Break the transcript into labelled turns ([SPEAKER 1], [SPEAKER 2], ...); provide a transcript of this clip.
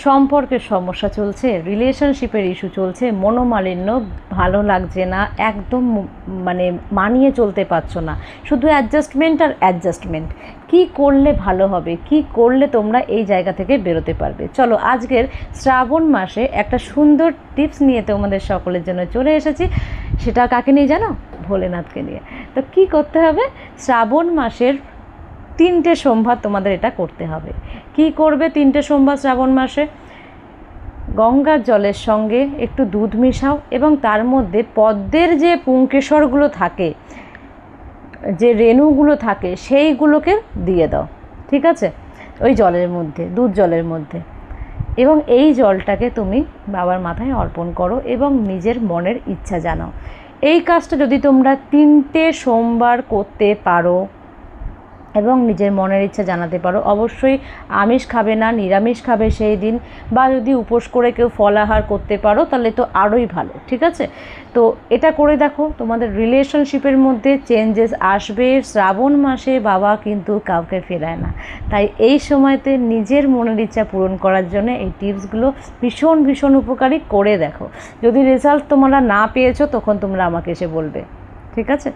[SPEAKER 1] সম্পর্কের সমস্যা চলছে, রিলেশনশিপের ইস্যু চলছে, মনোমালিন্য, ভালো লাগছে না, একদম মানে মানিয়ে চলতে পারছো না, শুধু অ্যাডজাস্টমেন্ট আর অ্যাডজাস্টমেন্ট। কী করলে ভালো হবে, কি করলে তোমরা এই জায়গা থেকে বেরোতে পারবে? চলো আজকের শ্রাবণ মাসে একটা সুন্দর টিপস নিয়ে তোমাদের সকলের জন্য চলে এসেছি। সেটা কাকে নিয়ে জানো? ভোলেনাথকে নিয়ে। তো কি করতে হবে? শ্রাবণ মাসের 3টে সোমবার তোমাদের এটা করতে হবে। কি করবে 3টে সোমবার শ্রাবণ মাসে? গঙ্গার জলের সঙ্গে একটু দুধ মেশাও এবং তার মধ্যে পদ্মের যে পুংকেশরগুলো থাকে, যে রেণুগুলো থাকে, সেইগুলোকে দিয়ে দাও, ঠিক আছে? ওই জলের মধ্যে, দুধ জলের মধ্যে। এবং এই জলটাকে তুমি বাবার মাথায় অর্পণ করো এবং নিজের মনের ইচ্ছা জানাও। এই কাজটা যদি তোমরা 3টে সোমবার করতে পারো এবং নিজের মনের ইচ্ছা জানাতে পারো, অবশ্যই আমিষ খাবে না, নিরামিষ খাবে সেই দিন, বা যদি উপোস করে কেউ ফলাহার করতে পারো তাহলে তো আরোই ভালো, ঠিক আছে? তো এটা করে দেখো, তোমাদের রিলেশনশিপের মধ্যে চেঞ্জেস আসবে। শ্রাবণ মাসে বাবা কিন্তু কাউকে ফেরায় না, তাই এই সময়তে নিজের মনের ইচ্ছা পূরণ করার জন্য এই টিপসগুলো ভীষণ ভীষণ উপকারী। করে দেখো, যদি রেজাল্ট তোমরা না পেয়েছো তখন তোমরা আমাকে এসে বলবে, ঠিক আছে?